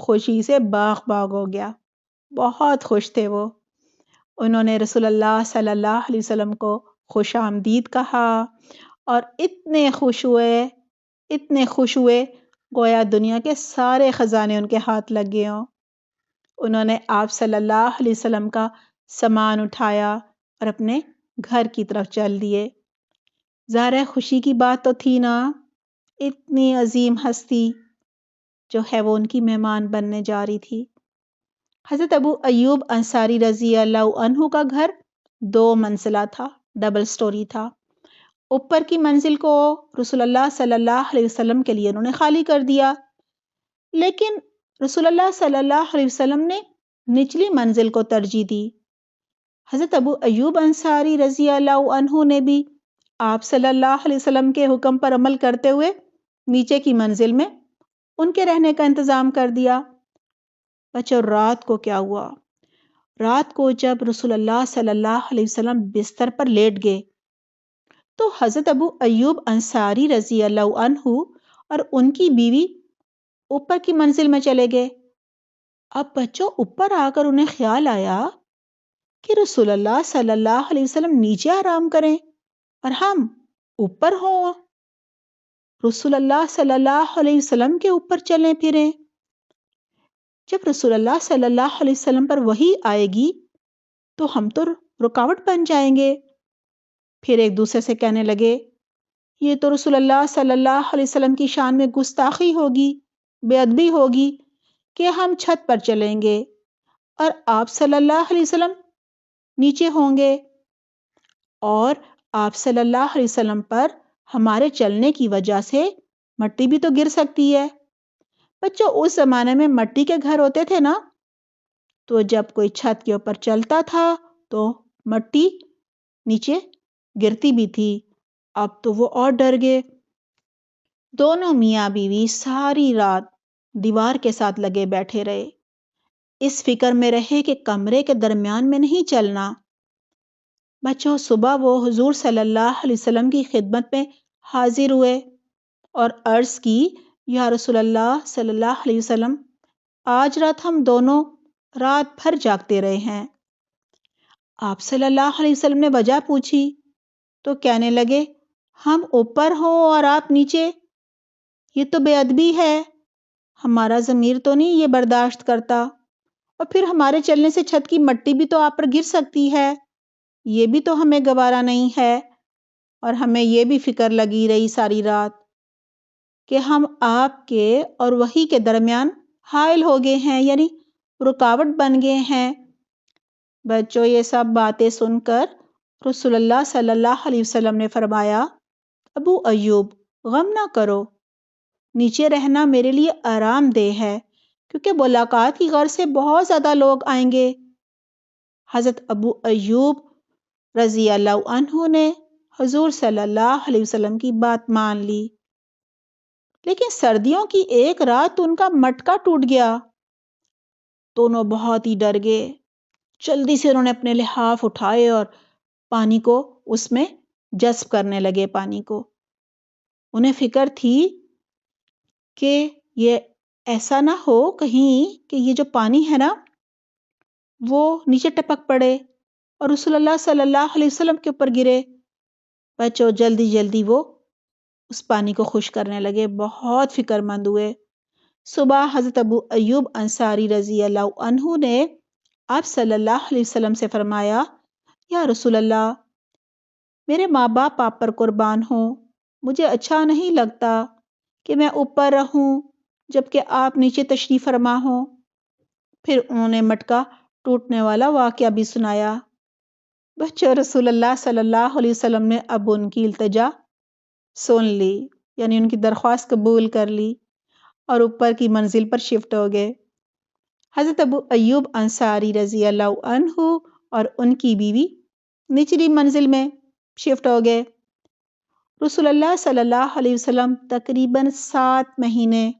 خوشی سے باغ باغ ہو گیا، بہت خوش تھے وہ۔ انہوں نے رسول اللہ صلی اللہ علیہ وسلم کو خوش آمدید کہا اور اتنے خوش ہوئے گویا دنیا کے سارے خزانے ان کے ہاتھ لگ گئے ہوں۔ انہوں نے آپ صلی اللہ علیہ وسلم کا سامان اٹھایا اور اپنے گھر کی طرف چل دیے۔ ظاہر ہے خوشی کی بات تو تھی نا، اتنی عظیم ہستی جو ہے وہ ان کی مہمان بننے جا رہی تھی۔ حضرت ابو ایوب انصاری رضی اللہ عنہ کا گھر 2 منزلہ تھا، ڈبل سٹوری تھا۔ اوپر کی منزل کو رسول اللہ صلی اللہ علیہ وسلم کے لیے انہوں نے خالی کر دیا، لیکن رسول اللہ صلی اللہ علیہ وسلم نے نچلی منزل کو ترجیح دی۔ حضرت ابو ایوب انصاری رضی اللہ عنہ نے بھی آپ صلی اللہ علیہ وسلم کے حکم پر عمل کرتے ہوئے نیچے کی منزل میں ان کے رہنے کا انتظام کر دیا۔ بچوں، رات کو کیا ہوا؟ رات کو جب رسول اللہ صلی اللہ علیہ وسلم بستر پر لیٹ گئے تو حضرت ابو ایوب انصاری رضی اللہ عنہ اور ان کی بیوی اوپر کی منزل میں چلے گئے۔ اب بچوں، اوپر آ کر انہیں خیال آیا کہ رسول اللہ صلی اللہ علیہ وسلم نیچے آرام کریں اور ہم اوپر ہوں، رسول اللہ صلی اللہ علیہ وسلم کے اوپر چلیں پھریں۔ جب رسول اللہ صلی اللہ علیہ وسلم پر وحی آئے گی تو ہم تو رکاوٹ بن جائیں گے۔ پھر ایک دوسرے سے کہنے لگے، یہ تو رسول اللہ صلی اللہ علیہ وسلم کی شان میں گستاخی ہوگی، بے ادبی ہوگی کہ ہم چھت پر چلیں گے اور آپ صلی اللہ علیہ وسلم نیچے ہوں گے، اور آپ صلی اللہ علیہ وسلم پر ہمارے چلنے کی وجہ سے مٹی بھی تو گر سکتی ہے۔ بچوں، اس زمانے میں مٹی کے گھر ہوتے تھے نا، تو جب کوئی چھت کے اوپر چلتا تھا تو مٹی نیچے گرتی بھی تھی۔ اب تو وہ اور ڈر گئے۔ دونوں میاں بیوی ساری رات دیوار کے ساتھ لگے بیٹھے رہے، اس فکر میں رہے کہ کمرے کے درمیان میں نہیں چلنا۔ بچوں، صبح وہ حضور صلی اللہ علیہ وسلم کی خدمت میں حاضر ہوئے اور عرض کی، یا رسول اللہ صلی اللہ علیہ وسلم، آج رات ہم دونوں رات بھر جاگتے رہے ہیں۔ آپ صلی اللہ علیہ وسلم نے وجہ پوچھی تو کہنے لگے، ہم اوپر ہوں اور آپ نیچے، یہ تو بے ادبی ہے، ہمارا ضمیر تو نہیں یہ برداشت کرتا، اور پھر ہمارے چلنے سے چھت کی مٹی بھی تو آپ پر گر سکتی ہے، یہ بھی تو ہمیں گوارا نہیں ہے۔ اور ہمیں یہ بھی فکر لگی رہی ساری رات کہ ہم آپ کے اور وحی کے درمیان حائل ہو گئے ہیں، یعنی رکاوٹ بن گئے ہیں۔ بچوں، یہ سب باتیں سن کر رسول اللہ صلی اللہ علیہ وسلم نے فرمایا، ابو ایوب، غم نہ کرو، نیچے رہنا میرے لیے آرام دہ ہے، کیونکہ ملاقات کی غرض سے بہت زیادہ لوگ آئیں گے۔ حضرت ابو ایوب رضی اللہ عنہ نے حضور صلی اللہ علیہ وسلم کی بات مان لی، لیکن سردیوں کی ایک رات ان کا مٹکا ٹوٹ گیا۔ دونوں بہت ہی ڈر گئے، جلدی سے انہوں نے اپنے لحاف اٹھائے اور پانی کو اس میں جذب کرنے لگے۔ پانی کو انہیں فکر تھی کہ یہ ایسا نہ ہو کہیں کہ یہ جو پانی ہے نا وہ نیچے ٹپک پڑے اور رسول اللہ صلی اللہ علیہ وسلم کے اوپر گرے۔ بچوں، جلدی جلدی وہ اس پانی کو خشک کرنے لگے، بہت فکر مند ہوئے۔ صبح حضرت ابو ایوب انصاری رضی اللہ عنہ نے آپ صلی اللہ علیہ وسلم سے فرمایا، یا رسول اللہ، میرے ماں باپ آپ پر قربان ہوں، مجھے اچھا نہیں لگتا کہ میں اوپر رہوں جبکہ آپ نیچے تشریف فرما ہوں۔ پھر انہوں نے مٹکا ٹوٹنے والا واقعہ بھی سنایا۔ بچوں، رسول اللہ صلی اللہ علیہ وسلم نے اب ان کی التجا سن لی، یعنی ان کی درخواست قبول کر لی اور اوپر کی منزل پر شفٹ ہو گئے۔ حضرت ابو ایوب انصاری رضی اللہ عنہ اور ان کی بیوی نچلی منزل میں شفٹ ہو گئے۔ رسول اللہ صلی اللہ علیہ وسلم تقریباً 7 مہینے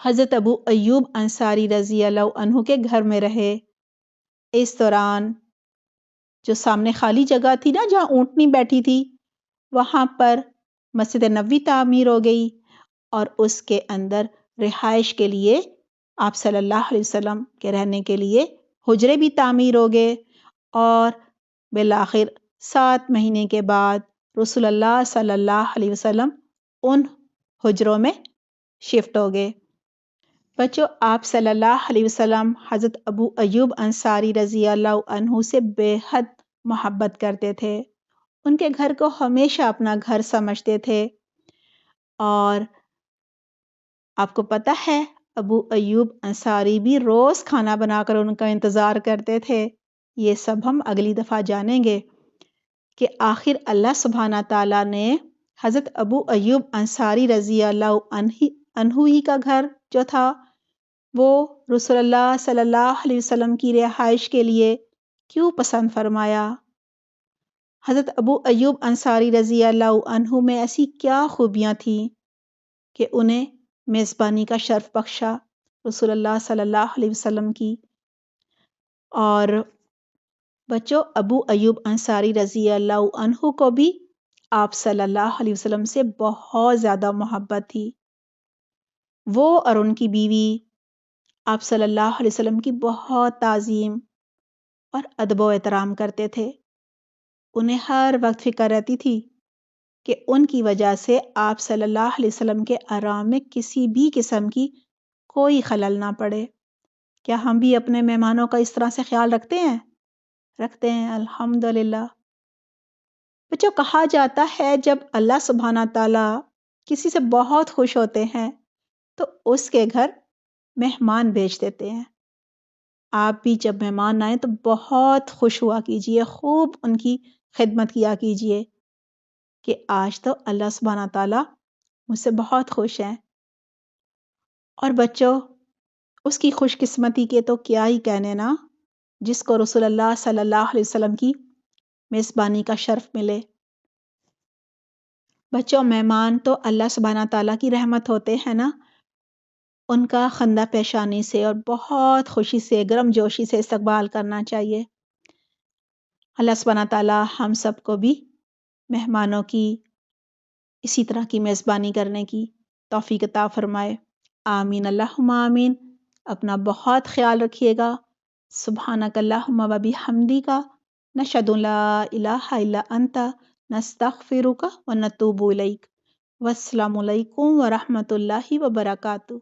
حضرت ابو ایوب انصاری رضی اللہ عنہ کے گھر میں رہے۔ اس دوران جو سامنے خالی جگہ تھی نا جہاں اونٹنی بیٹھی تھی، وہاں پر مسجد نبوی تعمیر ہو گئی اور اس کے اندر رہائش کے لیے آپ صلی اللہ علیہ وسلم کے رہنے کے لیے حجرے بھی تعمیر ہو گئے، اور بالآخر 7 مہینے کے بعد رسول اللہ صلی اللہ علیہ وسلم ان حجروں میں شفٹ ہو گئے۔ بچوں، آپ صلی اللہ علیہ وسلم حضرت ابو ایوب انصاری رضی اللہ عنہ سے بے حد محبت کرتے تھے، ان کے گھر کو ہمیشہ اپنا گھر سمجھتے تھے، اور آپ کو پتہ ہے ابو ایوب انصاری بھی روز کھانا بنا کر ان کا انتظار کرتے تھے۔ یہ سب ہم اگلی دفعہ جانیں گے کہ آخر اللہ سبحانہ تعالیٰ نے حضرت ابو ایوب انصاری رضی اللہ عنہ ہی کا گھر جو تھا وہ رسول اللہ صلی اللہ علیہ وسلم کی رہائش کے لیے کیوں پسند فرمایا؟ حضرت ابو ایوب انصاری رضی اللہ عنہ میں ایسی کیا خوبیاں تھیں کہ انہیں میزبانی کا شرف بخشا رسول اللہ صلی اللہ علیہ وسلم کی؟ اور بچوں، ابو ایوب انصاری رضی اللہ عنہ کو بھی آپ صلی اللہ علیہ وسلم سے بہت زیادہ محبت تھی۔ وہ اور ان کی بیوی آپ صلی اللہ علیہ وسلم کی بہت تعظیم اور ادب و احترام کرتے تھے۔ انہیں ہر وقت فکر رہتی تھی کہ ان کی وجہ سے آپ صلی اللہ علیہ وسلم کے آرام میں کسی بھی قسم کی کوئی خلل نہ پڑے۔ کیا ہم بھی اپنے مہمانوں کا اس طرح سے خیال رکھتے ہیں؟ رکھتے ہیں، الحمدللہ۔ بچوں، کہا جاتا ہے جب اللہ سبحانہ تعالیٰ کسی سے بہت خوش ہوتے ہیں تو اس کے گھر مہمان بھیج دیتے ہیں۔ آپ بھی جب مہمان آئیں تو بہت خوش ہوا کیجئے، خوب ان کی خدمت کیا کیجئے کہ آج تو اللہ سبحانہ تعالیٰ مجھ سے بہت خوش ہیں۔ اور بچوں، اس کی خوش قسمتی کے تو کیا ہی کہنے نا، جس کو رسول اللہ صلی اللہ علیہ وسلم کی میزبانی کا شرف ملے۔ بچوں، مہمان تو اللہ سبحانہ تعالیٰ کی رحمت ہوتے ہیں نا، ان کا خندہ پیشانی سے اور بہت خوشی سے، گرم جوشی سے استقبال کرنا چاہیے۔ اللہ سبحانہ تعالیٰ ہم سب کو بھی مہمانوں کی اسی طرح کی میزبانی کرنے کی توفیق عطا فرمائے۔ آمین، اللہم آمین۔ اپنا بہت خیال رکھیے گا۔ سبحانک اللہم و بحمدک، نشہد ان لا الہ الا انت، نستغفرک و نتوب الیک۔ والسلام علیکم ورحمۃ اللہ وبرکاتہ۔